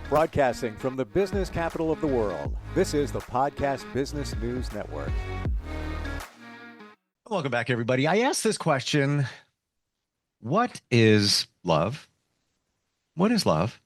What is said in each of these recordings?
Broadcasting from the business capital of the world, this is the Podcast Business News Network. Welcome back, everybody. I asked this question: what is love? What is love?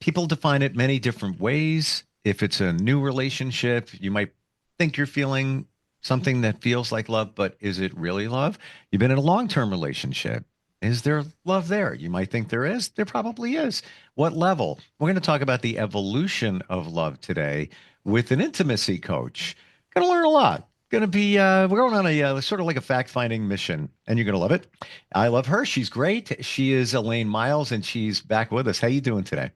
People define it many different ways. If it's a new relationship, you might think you're feeling something that feels like love, but is it really love? You've been in a long-term relationship. Is there love there? You might think there is. There probably is. What level? We're going to talk about the evolution of love today with an intimacy coach. Going to learn a lot. Going to be, we're going on a sort of like a fact-finding mission, and you're going to love it. I love her. She's great. She is Elaine Miles, and she's back with us. How you doing today?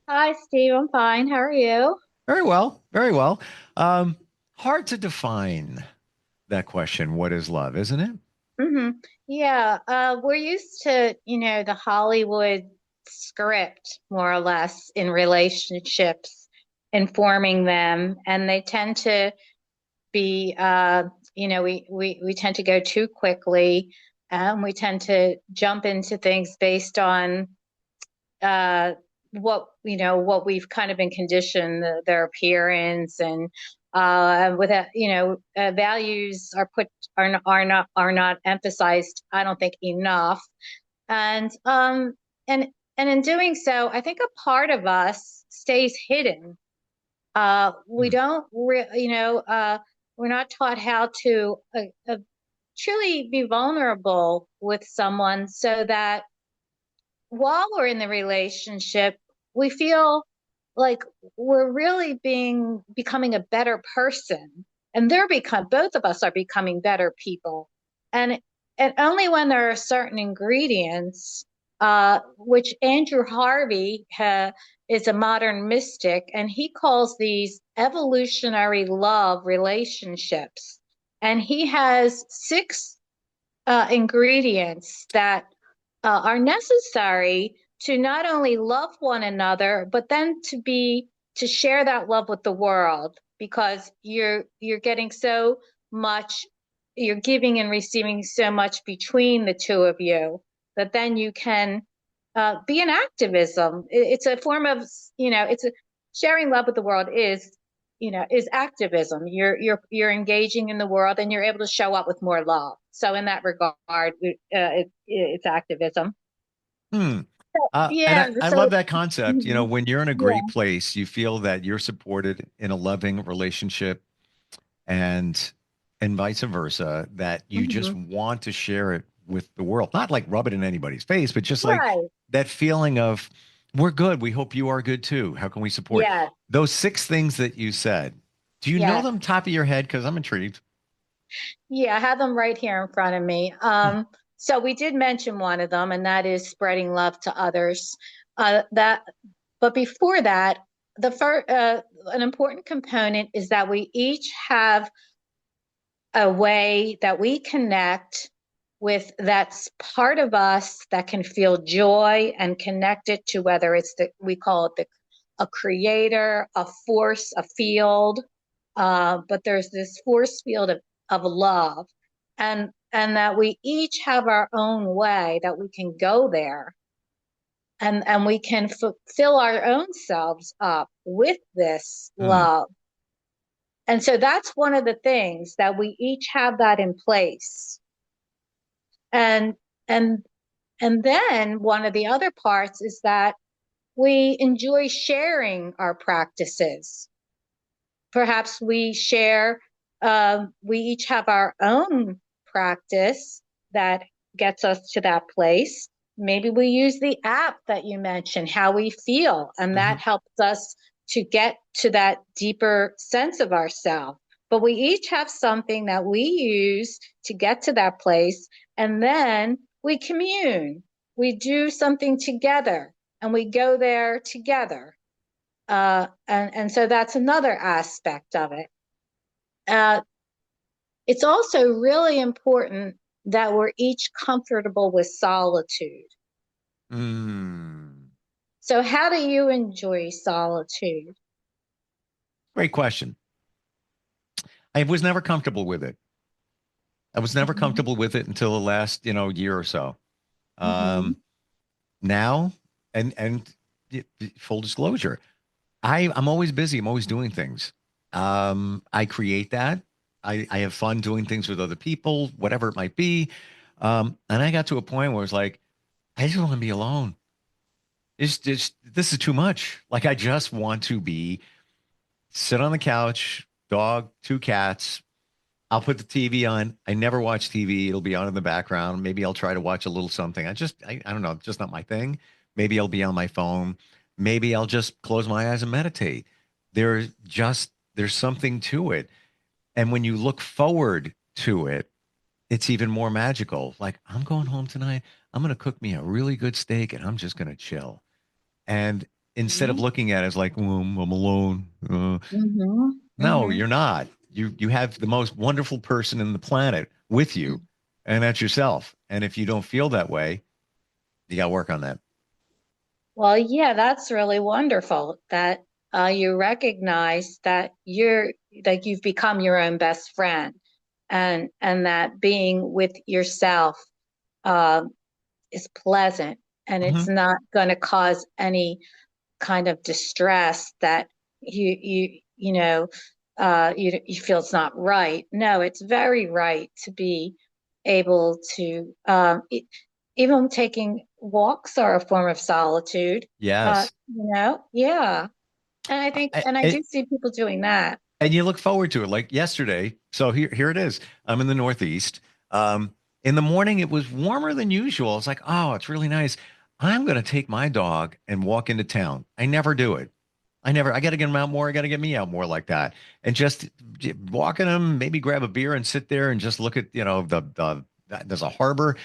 Hi, Steve. I'm fine. How are you? Very well. Very well. Hard to define that question. What is love, isn't it? hmm Yeah, we're used to, the Hollywood script, more or less, in relationships, informing them, and they tend to be, we tend to go too quickly, and we tend to jump into things based on what we've kind of been conditioned, their appearance, and with that, values are not emphasized, I don't think, enough. And and and in doing so, I think a part of us stays hidden. We Hmm. don't re we're not taught how to truly be vulnerable with someone, so that while we're in the relationship, we feel like we're really becoming a better person, and both of us are becoming better people. And and only when there are certain ingredients, which Andrew Harvey is a modern mystic, and he calls these evolutionary love relationships. And he has six ingredients that are necessary to not only love one another, but then to share that love with the world, because you're getting so much, you're giving and receiving so much between the two of you, that then you can be an activism. It's a form of, it's a sharing love with the world is activism. You're engaging in the world, and you're able to show up with more love. So in that regard, it's activism. Hmm. So, And yeah. I love So that concept. mhm, When you're in a great yeah, place, you feel that you're supported in a loving relationship, and vice versa, that you just hmm want to share it with the world. Not like rub it in anybody's face, but just like right. that feeling of we're good. We hope you are good too. How can we support Yes, those six things that you said? Do you know yes, them top of your head? Because I'm intrigued. yeah. I have them right here in front of me. Hmm. So we did mention one of them, and that is spreading love to others. That, but before that, the first, an important component is that we each have a way that we connect with that's part of us that can feel joy and connect it to, whether it's we call it a creator, a force, a field. But there's this force field of love, and that we each have our own way that we can go there, and we can fill our own selves up with this Hmm. love. And so that's one of the things, that we each have that in place. And and and then one of the other parts is that we enjoy sharing our practices. Perhaps we each have our own practice that gets us to that place. Maybe we use the app that you mentioned, How We Feel, and that Hmm. helps us to get to that deeper sense of ourselves. But we each have something that we use to get to that place, and then we commune. We do something together, and we go there together. And so that's another aspect of it. Uh, it's also really important that we're each comfortable with solitude. Hmm. So, how do you enjoy solitude? Great question. I was never comfortable with it. I was never hmm comfortable with it until the last, year or so. hmm Um, Now, and full disclosure, I'm always busy. I'm always doing things. I create that. I have fun doing things with other people, whatever it might be. And I got to a point where it's like, I just want to be alone. This is too much. Like I just want to be sit on the couch, dog, two cats. I'll put the TV on. I never watch TV. It'll be on in the background. Maybe I'll try to watch a little something. I don't know, it's just not my thing. Maybe I'll be on my phone. Maybe I'll just close my eyes and meditate. There's something to it. And when you look forward to it, it's even more magical. Like, I'm going home tonight. I'm going to cook me a really good steak and I'm just going to chill. And instead of Mhm. looking at it as like, I'm alone. Mhm. No, Mhm. you're not. You have the most wonderful person in the planet with you, and that's yourself. And if you don't feel that way, you got to work on that. Well, yeah, that's really wonderful that you recognize that you've become your own best friend, and that being with yourself uh, is pleasant, and it's Hmm. not going to cause any kind of distress that you feel it's not right. No, it's very right to be able to even taking walks are a form of solitude. Yes. Yeah. And I And, do see people doing that. and you look forward to it. Like yesterday. So here it is. I'm in the Northeast. In the morning, it was warmer than usual. It's like, oh, it's really nice. I'm going to take my dog and walk into town. I never do it. I got to get him out more. I got to get me out more like that. And just walking him, maybe grab a beer and sit there and just look at, there's a harbor.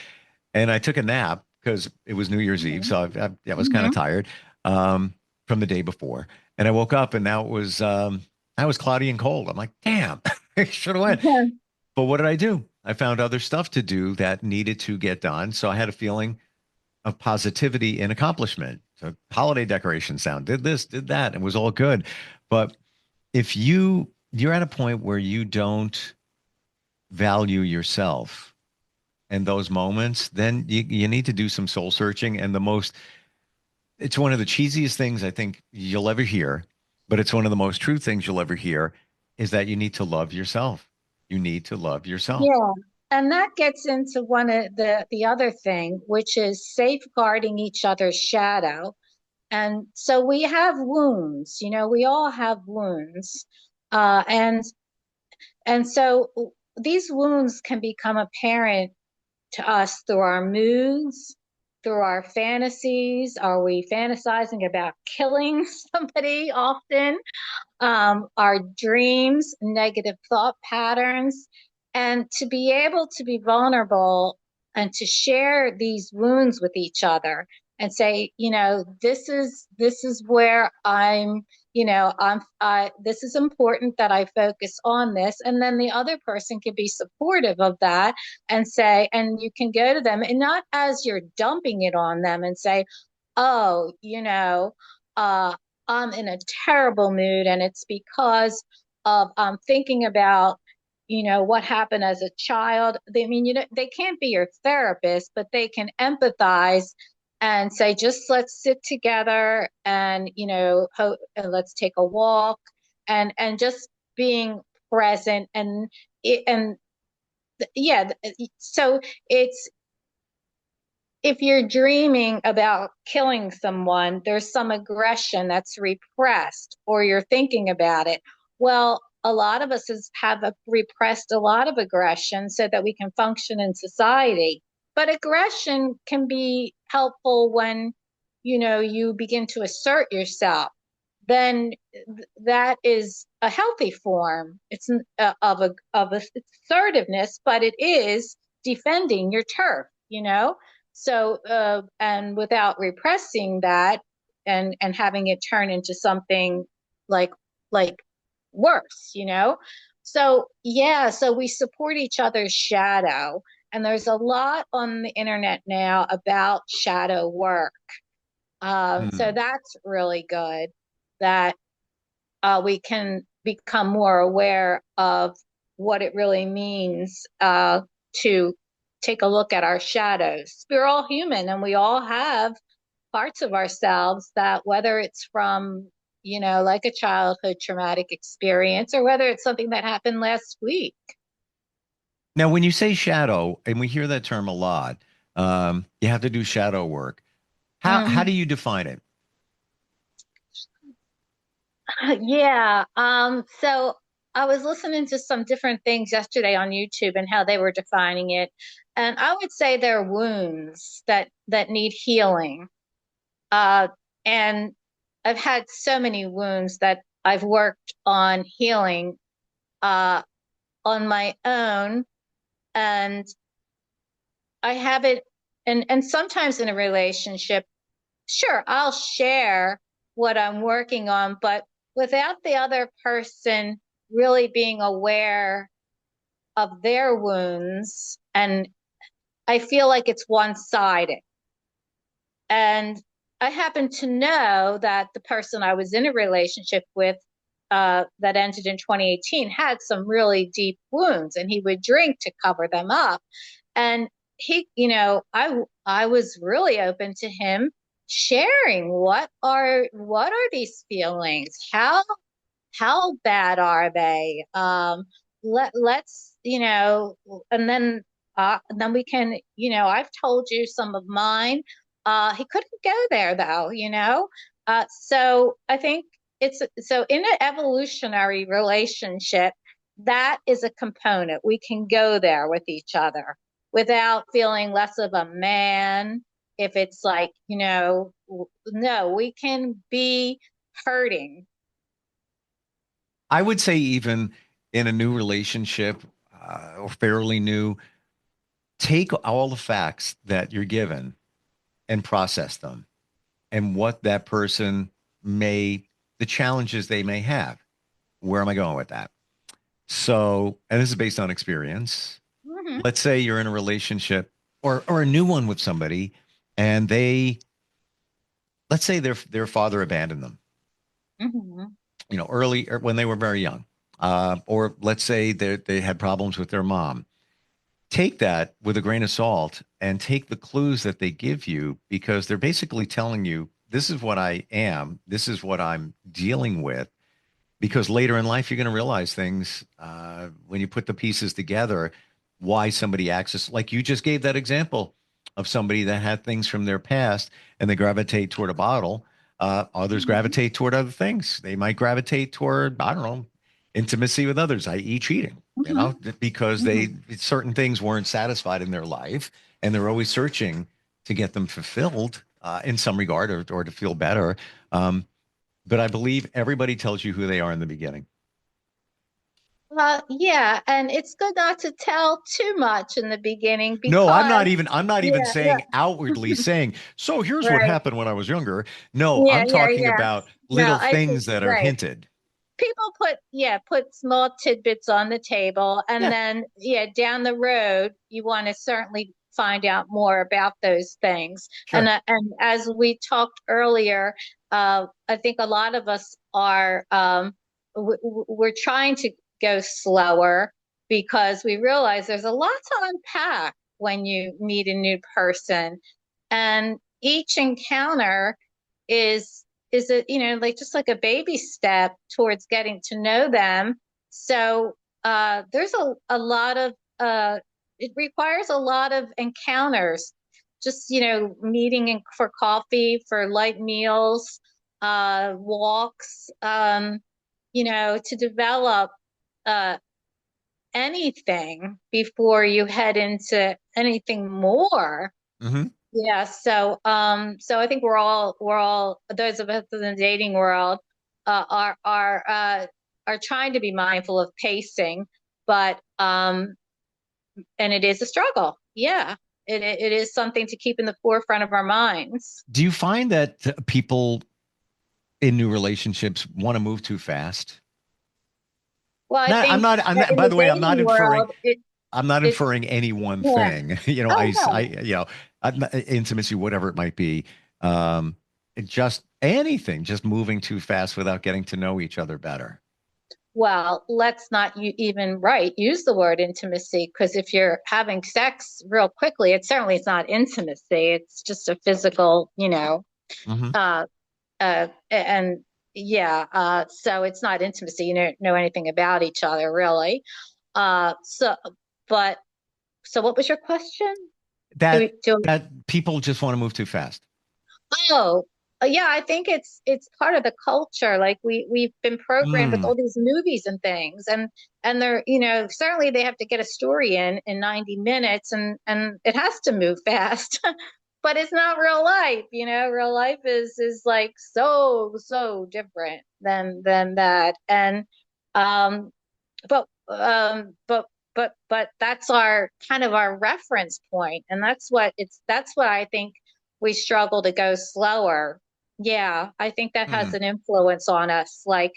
And I took a nap because it was New Year's Eve. Mhm. So I was kind of Mhm. tired from the day before. And I woke up and now I was cloudy and cold. I'm like, damn, I should have went. But what did I do? I found other stuff to do that needed to get done. So I had a feeling of positivity and accomplishment. So holiday decoration sound, did this, did that, and it was all good. But if you're at a point where you don't value yourself in those moments, then you need to do some soul searching. And it's one of the cheesiest things I think you'll ever hear, but it's one of the most true things you'll ever hear is that you need to love yourself. You need to love yourself. Yeah. And that gets into one of the other thing, which is safeguarding each other's shadow. And so we have wounds, we all have wounds. Uh, and and so these wounds can become apparent to us through our moods, through our fantasies. Are we fantasizing about killing somebody often? Our dreams, negative thought patterns, and to be able to be vulnerable and to share these wounds with each other and say, this is where this is important that I focus on this, and then the other person can be supportive of that and say, and you can go to them and not as you're dumping it on them and say, oh, uh, I'm in a terrible mood, and it's because of thinking about, what happened as a child. They can't be your therapist, but they can empathize and say, just let's sit together and and let's take a walk, and just being present and yeah. So it's if you're dreaming about killing someone, there's some aggression that's repressed, or you're thinking about it. Well, a lot of us have repressed a lot of aggression so that we can function in society. But aggression can be helpful when you begin to assert yourself. Then that is a healthy form. It's of assertiveness, but it is defending your turf. So, and without repressing that and having it turn into something like like worse. So yeah, so we support each other's shadow, and there's a lot on the internet now about shadow work. So Hmm. that's really good that we can become more aware of what it really means to take a look at our shadows. We're all human, and we all have parts of ourselves that, whether it's from, like a childhood traumatic experience, or whether it's something that happened last week. Now, when you say shadow, and we hear that term a lot, you have to do shadow work. How do Mhm. you define it? Yeah. So I was listening to some different things yesterday on YouTube and how they were defining it. And I would say they're wounds that need healing. Uh, and I've had so many wounds that I've worked on healing on my own. And I have it, and sometimes in a relationship, sure, I'll share what I'm working on, but without the other person really being aware of their wounds, and I feel like it's one-sided. And I happen to know that the person I was in a relationship with that ended in 2018 had some really deep wounds, and he would drink to cover them up. And I was really open to him sharing what are these feelings? How bad are they? Let's, and then we can, I've told you some of mine. He couldn't go there though. So I think so in an evolutionary relationship, that is a component. We can go there with each other without feeling less of a man. If it's like, no, we can be hurting. I would say even in a new relationship or fairly new, take all the facts that you're given and process them and what that person may, the challenges they may have. Where am I going with that? So, and this is based on experience. Hmm. Let's say you're in a relationship or a new one with somebody and they, let's say their father abandoned them, Hmm. early or when they were very young. Or let's say they had problems with their mom. Take that with a grain of salt and take the clues that they give you because they're basically telling you, this is what I am, this is what I'm dealing with. Because later in life, you're going to realize things when you put the pieces together, why somebody acts like you just gave that example of somebody that had things from their past and they gravitate toward a bottle. Others Hmm. gravitate toward other things. They might gravitate toward, I don't know, intimacy with others, i.e., cheating, Hmm. because Hmm. certain things weren't satisfied in their life and they're always searching to get them fulfilled in some regard or to feel better. Um, but I believe everybody tells you who they are in the beginning. Yeah, and it's good not to tell too much in the beginning No, because, I'm not even yeah, saying outwardly saying, so here's what right. happened when I was younger. No, Yeah, I'm yeah, talking yeah. about No, little things that are right. hinted. People put small tidbits on the table, and Yeah, then, yeah, down the road, you want to certainly find out more about those things. And sure. and as we talked earlier, I think a lot of us are we're trying to go slower because we realize there's a lot to unpack when you meet a new person, and each encounter is a, like, just like a baby step towards getting to know them. So there's a lot of it requires a lot of encounters, just, meeting for coffee, for light meals, walks, to develop uh anything before you head into anything more. Hmm. Yeah, so I think we're all those of us in the dating world are trying to be mindful of pacing, but and it is a struggle. Yeah, it is something to keep in the forefront of our minds. Do you find that people in new relationships want to move too fast? Well, I Not, I'm think not, I'm that not, in by the the way, dating world, I'm not it's inferring any one yeah. thing. Oh no. Intimacy, whatever it might be. Just anything, just moving too fast without getting to know each other better. Well, let's not even use the word intimacy, because if you're having sex real quickly, it certainly is not intimacy. It's just a physical. Hmm. Uh, and yeah, so it's not intimacy. You don't know anything about each other really. So, but so what was your question? Do That we do? that people just want to move too fast. Oh, yeah, I think it's part of the culture. Like we've been programmed with Mm. all these movies and things, and they're, certainly they have to get a story in 90 minutes, and it has to move fast. But it's not real life, real life is like so different than that. And um but that's our kind of our reference point, and that's what I think we struggle to go slower. Yeah, I think that has Mm. an influence on us, like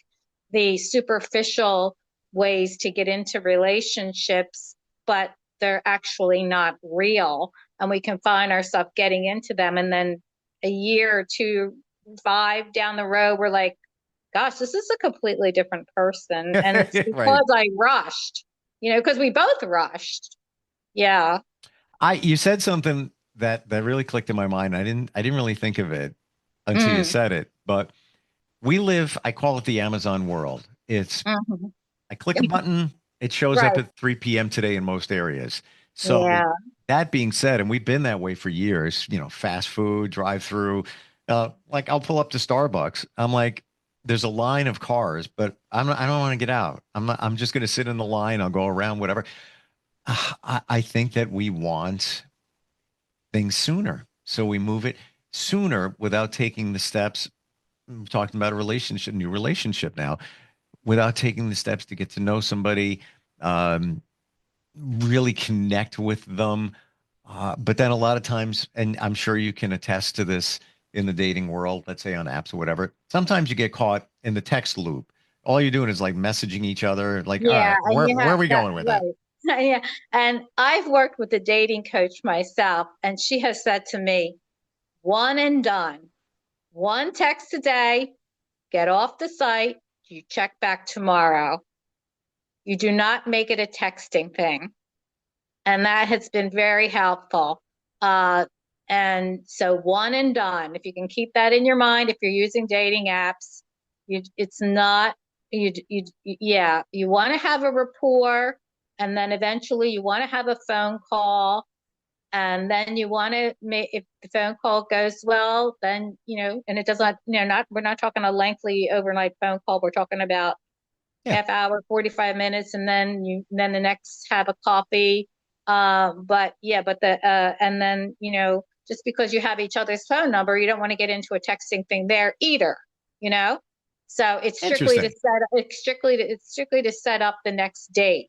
the superficial ways to get into relationships, but they're actually not real, and we can find ourselves getting into them, and then a year or two, five down the road, we're like, gosh, this is a completely different person. And it's Right. because I rushed, because we both rushed. Yeah. You said something that really clicked in my mind. I didn't really think of it until you Mm, said it, but I call it the Amazon world. mhm. I click a button, it shows up Right. at 3 p.m. today in most areas. So Yeah. that being said, and we've been that way for years, fast food, drive through, like I'll pull up to Starbucks. I'm like, there's a line of cars, but I don't want to get out. I'm just going to sit in the line. I'll go around, whatever. I think that we want things sooner. So we move it sooner without taking the steps. I'm talking about a relationship, new relationship now, without taking the steps to get to know somebody, um, really connect with them. But then a lot of times, and I'm sure you can attest to this in the dating world, let's say on apps or whatever, sometimes you get caught in the text loop. All you're doing is like messaging each other, like, all Yeah. right, And you where have are we that, going with that? right. Yeah. And I've worked with a dating coach myself, and she has said to me, one and done, one text a day, get off the site, you check back tomorrow. You do not make it a texting thing. And that has been very helpful. Uh, and so one and done. If you can keep that in your mind, if you're using dating apps, it's not yeah. You want to have a rapport, and then eventually you want to have a phone call, and then you want to make, if the phone call goes well, then and it does not, not we're not talking a lengthy overnight phone call. We're talking about Yeah, half hour, 45 minutes, and then the next have a coffee. But yeah, but and then, just because you have each other's phone number, you don't want to get into a texting thing there either, you know? So interesting. it's strictly to set up the next date.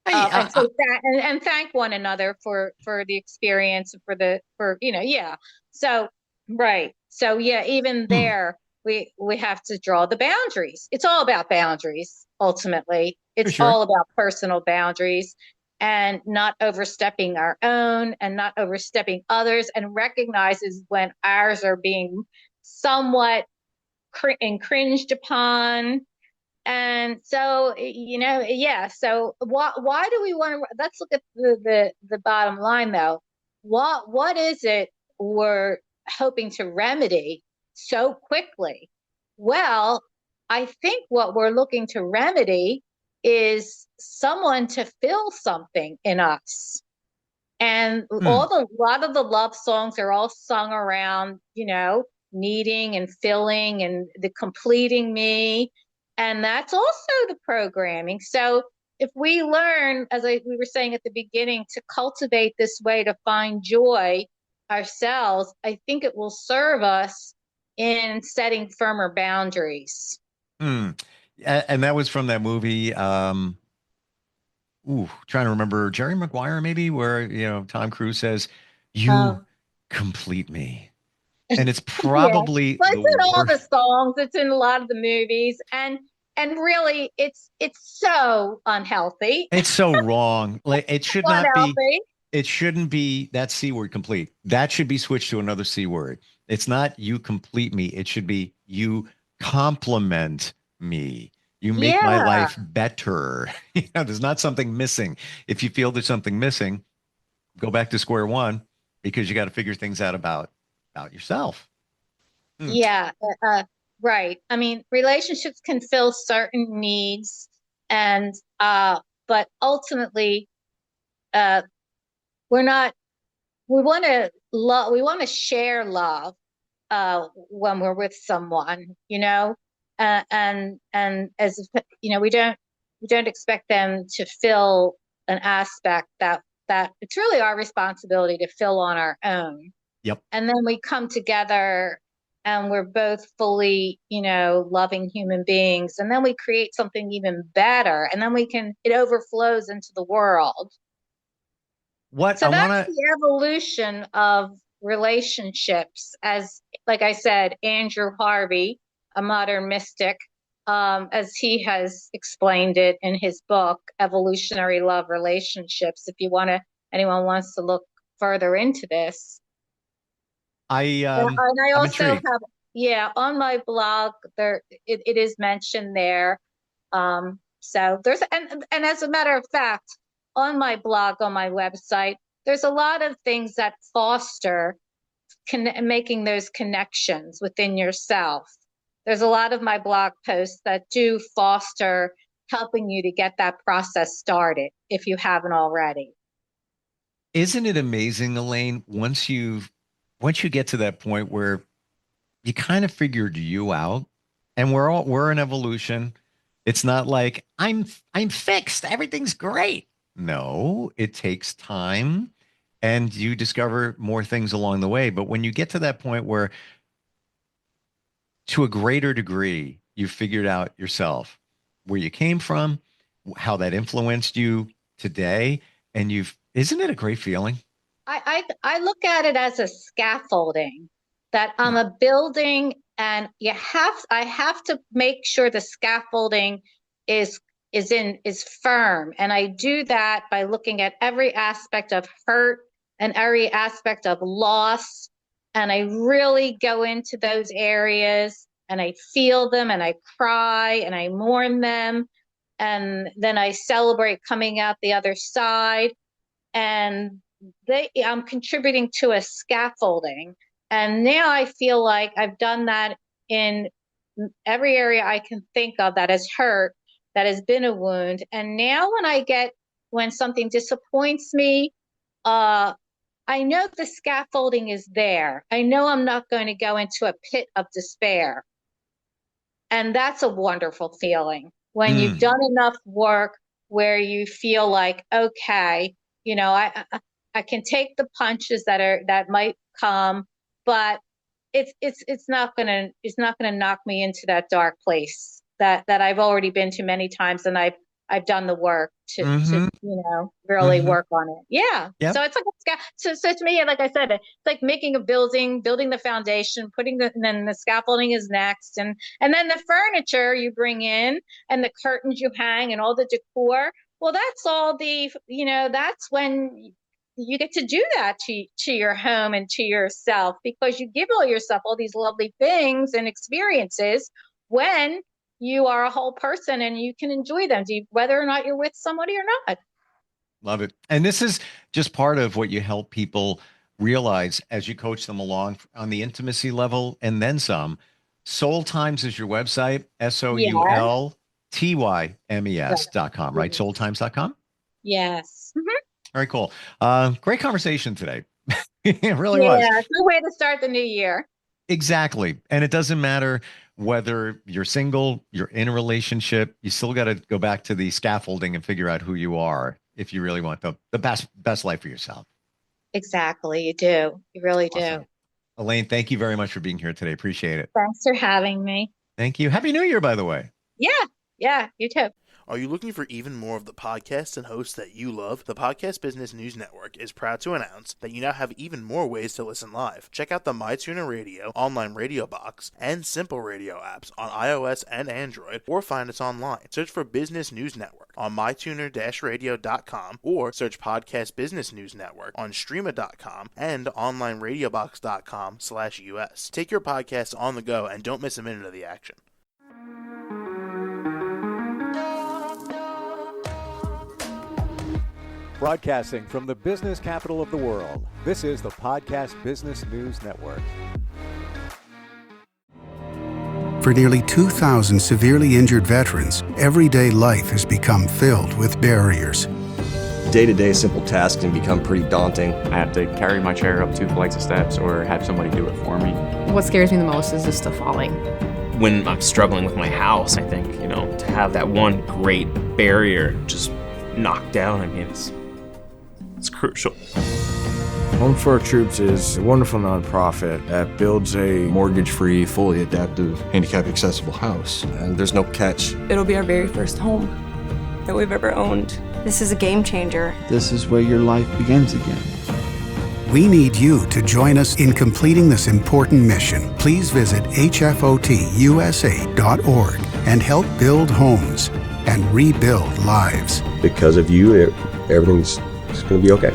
I, And I, so that, and thank one another for the experience, for yeah. So right. So yeah, even hmm, there we have to draw the boundaries. It's all about boundaries ultimately. for It's sure. all about personal boundaries, and not overstepping our own, and not overstepping others, and recognizes when ours are being somewhat cringed upon. And so, yeah. So why do we want to? Let's look at the bottom line, though. What is it we're hoping to remedy so quickly? Well, I think what we're looking to remedy is someone to fill something in us. And Hmm. a lot of the love songs are all sung around, needing and filling and the completing me. And that's also the programming. So if we learn, we were saying at the beginning, to cultivate this way to find joy ourselves, I think it will serve us in setting firmer boundaries. Hmm. And that was from that movie. Trying to remember Jerry Maguire, maybe, where Tom Cruise says, "You Oh, complete me," and it's yeah. probably But the it's in all the worst. songs, it's in a lot of the movies, and really it's so unhealthy. It's so wrong. Like it should not be. Unhealthy. It shouldn't be that C word complete. That should be switched to another C word. It's not you complete me. It should be you complement me. You make my Yeah. life better. There's not something missing. If you feel there's something missing, go back to square one because you got to figure things out about yourself. Mm. Yeah, right. I mean, relationships can fill certain needs, and but ultimately, uh, we're not. We want to love. We want to share love when we're with someone, and as we don't expect them to fill an aspect that it's really our responsibility to fill on our own. Yep. And then we come together and we're both fully, loving human beings. And then we create something even better. And then it overflows into the world. What I So want that's to, the evolution of relationships, as, like I said, Andrew Harvey, a modern mystic, as he has explained it in his book, Evolutionary Love Relationships. If anyone wants to look further into this. And I I'm also intrigued. have, yeah, on my blog it is mentioned there. So and as a matter of fact, on my blog, on my website, there's a lot of things that foster making those connections within yourself. There's a lot of my blog posts that do foster helping you to get that process started if you haven't already. Isn't it amazing, Elaine, once you get to that point where you kind of figured you out and we're in evolution. It's not like I'm fixed, everything's great. No, it takes time and you discover more things along the way. But when you get to that point where to a greater degree you figured out yourself where you came from, how that influenced you today, and you've isn't it a great feeling? I look at it as a scaffolding that I'm Hmm. a building, and I have to make sure the scaffolding is is firm. And I do that by looking at every aspect of hurt and every aspect of loss. And I really go into those areas and I feel them and I cry and I mourn them. And then I celebrate coming out the other side. And I'm contributing to a scaffolding. And now I feel like I've done that in every area I can think of that has hurt, that has been a wound. And now when something disappoints me, uh, I know the scaffolding is there. I know I'm not going to go into a pit of despair. And that's a wonderful feeling when you've Mm. done enough work where you feel like, okay, you know, I can take the punches that might come, but it's not gonna knock me into that dark place that I've already been to many times, and I've done the work to Hmm. really Hmm. work on it. Yeah. Yep. So it's like so to me, like I said, it's like making a building the foundation, and then the scaffolding is next, and then the furniture you bring in and the curtains you hang and all the decor. Well, that's all that's when you get to do that to your home and to yourself, because you give yourself all these lovely things and experiences when you are a whole person and you can enjoy them, whether or not you're with somebody or not. Love it. And this is just part of what you help people realize as you coach them along on the intimacy level and then some. Soul Times is your website, Yeah. SOULTYMES.com, right? Yes. Soultimes.com. Yes. Very cool. Great conversation today. It really was. Yeah. Good way to start the new year. Exactly. And it doesn't matter whether you're single, you're in a relationship, you still got to go back to the scaffolding and figure out who you are if you really want the best life for yourself. Exactly. You do. You really do. Awesome. Elaine, thank you very much for being here today. Appreciate it. Thanks for having me. Thank you. Happy New Year, by the way. Yeah. Yeah. You too. Are you looking for even more of the podcasts and hosts that you love? The Podcast Business News Network is proud to announce that you now have even more ways to listen live. Check out the MyTuner Radio, online radio box, and Simple Radio apps on iOS and Android, or find us online. Search for Business News Network on mytuner-radio.com, or search Podcast Business News Network on streama.com and onlineradiobox.com/US. Take your podcast on the go and don't miss a minute of the action. Broadcasting from the business capital of the world, this is the Podcast Business News Network. For nearly 2,000 severely injured veterans, everyday life has become filled with barriers. Day-to-day simple tasks can become pretty daunting. I have to carry my chair up 2 flights of steps or have somebody do it for me. What scares me the most is just the falling. When I'm struggling with my house, I think, to have that one great barrier just knocked down, it's crucial. Home for Our Troops is a wonderful nonprofit that builds a Mortgage-free, fully adaptive, handicap-accessible house. And there's no catch. It'll be our very first home that we've ever owned. This is a game changer. This is where your life begins again. We need you to join us in completing this important mission. Please visit hfotusa.org and help build homes and rebuild lives. Because of you, everything's going to be okay.